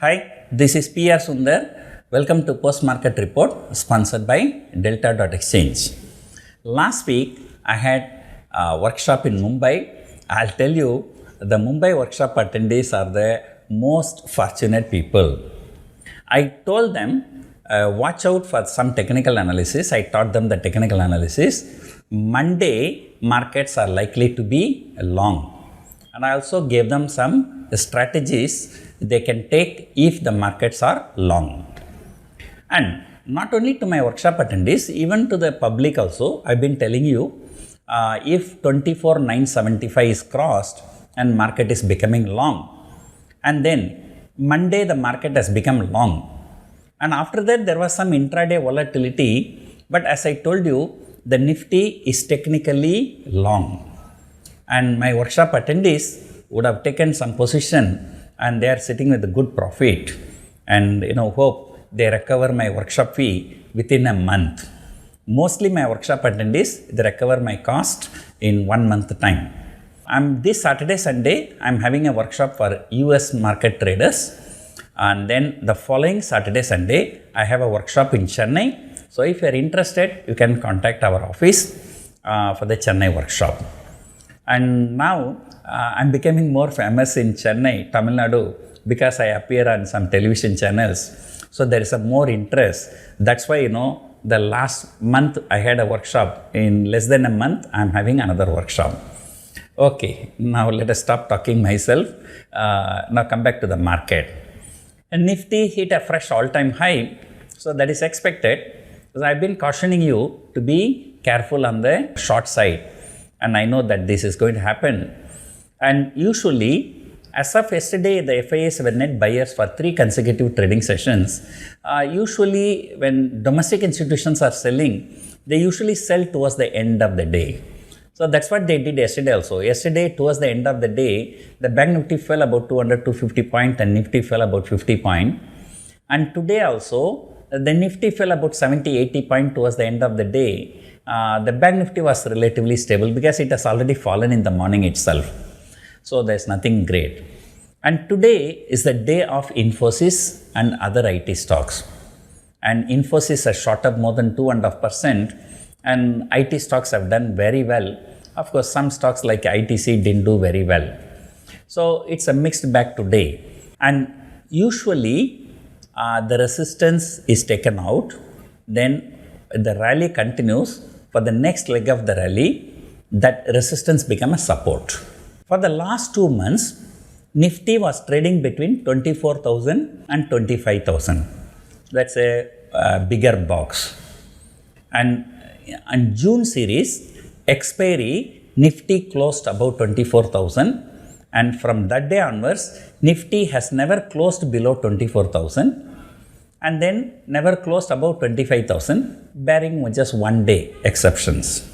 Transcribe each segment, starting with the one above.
Hi, this is PR Sundar. Welcome to Post Market Report sponsored by Delta.exchange. Last week I had a workshop in Mumbai. I'll tell you, the Mumbai workshop attendees are the most fortunate people. I told them watch out for some technical analysis. I taught them the technical analysis. Monday markets are likely to be long, and I also gave them some strategies they can take if the markets are long. And not only to my workshop attendees, even to the public also, I've been telling you, if 24,975 is crossed and market is becoming long, and then Monday the market has become long, and after that there was some intraday volatility, but as I told you, the Nifty is technically long, and my workshop attendees would have taken some position and they are sitting with a good profit, and hope they recover my workshop fee within a month. Mostly my workshop attendees, they recover my cost in 1 month time. This Saturday, Sunday, I'm having a workshop for US market traders, and then the following Saturday, Sunday, I have a workshop in Chennai. So if you're interested, you can contact our office for the Chennai workshop. And now I'm becoming more famous in Chennai, Tamil Nadu, because I appear on some television channels. So there is a more interest. That's why, the last month I had a workshop. In less than a month, I'm having another workshop. Okay, now let us stop talking myself. Now come back to the market. And Nifty hit a fresh all-time high. So that is expected. So I've been cautioning you to be careful on the short side. And I know that this is going to happen. And usually, as of yesterday, the FIIs were net buyers for 3 consecutive trading sessions. Usually, when domestic institutions are selling, they usually sell towards the end of the day. So that's what they did yesterday also. Yesterday, towards the end of the day, the Bank Nifty fell about 200-250 points and Nifty fell about 50 points. And today also, the Nifty fell about 70-80 points towards the end of the day. The Bank Nifty was relatively stable because it has already fallen in the morning itself. So there's nothing great. And today is the day of Infosys and other IT stocks. And Infosys has shot up more than 2.5%, and IT stocks have done very well. Of course, some stocks like ITC didn't do very well. So it's a mixed bag today. And usually the resistance is taken out, then the rally continues. For the next leg of the rally, that resistance becomes a support. For the last 2 months, Nifty was trading between 24,000 and 25,000. That's a bigger box. And on June series, expiry, Nifty closed about 24,000. And from that day onwards, Nifty has never closed below 24,000. And then never closed above 25,000, barring just 1 day exceptions.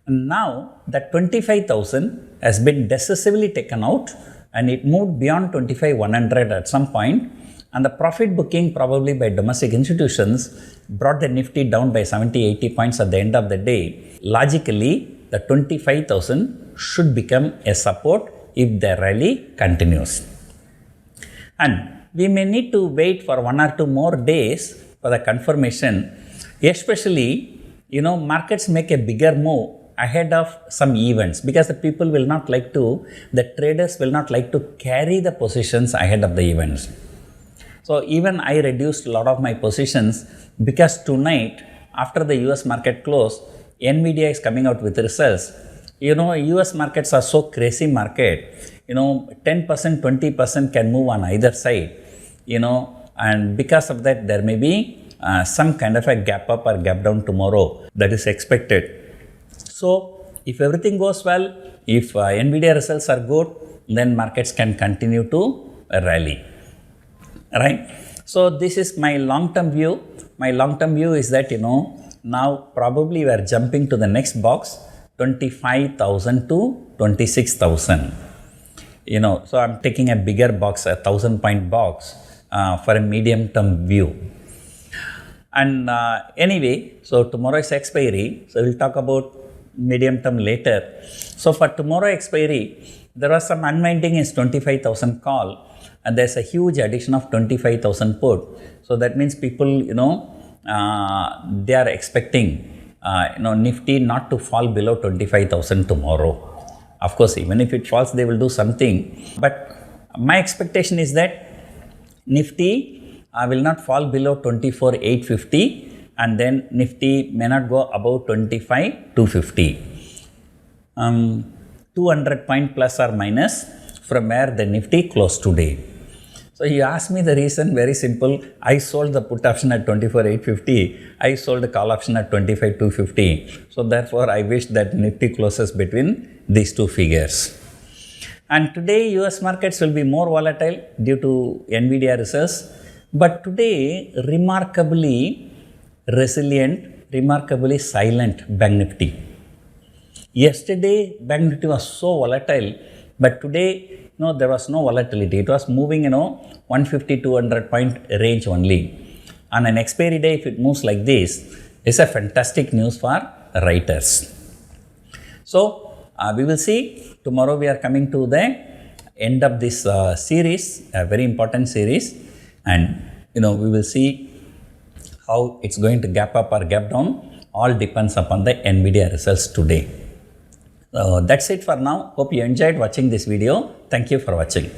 And now that 25,000 has been decisively taken out, and it moved beyond 25,100 at some point, and the profit booking probably by domestic institutions brought the Nifty down by 70-80 points at the end of the day. Logically, the 25,000 should become a support if the rally continues. And we may need to wait for 1 or 2 more days for the confirmation, especially, markets make a bigger move ahead of some events, because the people will not like to, the traders will not like to carry the positions ahead of the events. So even I reduced a lot of my positions because tonight, after the US market close, NVIDIA is coming out with results. US markets are so crazy market, 10%, 20% can move on either side, and because of that, there may be some kind of a gap up or gap down tomorrow that is expected. So if everything goes well, if NVIDIA results are good, then markets can continue to rally, right? So this is my long-term view. My long-term view is that, now probably we are jumping to the next box, 25,000 to 26,000. So I'm taking a bigger box, a 1,000-point box for a medium-term view. And anyway, so tomorrow is expiry, so we'll talk about medium term later. So for tomorrow expiry, there was some unwinding is 25,000 call, and there's a huge addition of 25,000 put. So that means people, they are expecting, Nifty not to fall below 25,000 tomorrow. Of course, even if it falls, they will do something. But my expectation is that Nifty will not fall below 24,850, and then Nifty may not go above 25,250. 200 point plus or minus from where the Nifty closed today. So you ask me the reason, very simple. I sold the put option at 24,850. I sold the call option at 25,250. So therefore, I wish that Nifty closes between these two figures. And today, US markets will be more volatile due to NVIDIA results. But today, remarkably resilient, remarkably silent Bank Nifty. Yesterday, Bank Nifty was so volatile, but today, there was no volatility. It was moving, 150-200 point range only. On an expiry day, if it moves like this, it's a fantastic news for writers. So, we will see. Tomorrow we are coming to the end of this series, a very important series, and we will see how it's going to gap up or gap down. All depends upon the NVIDIA results today. That's it for now. Hope you enjoyed watching this video. Thank you for watching.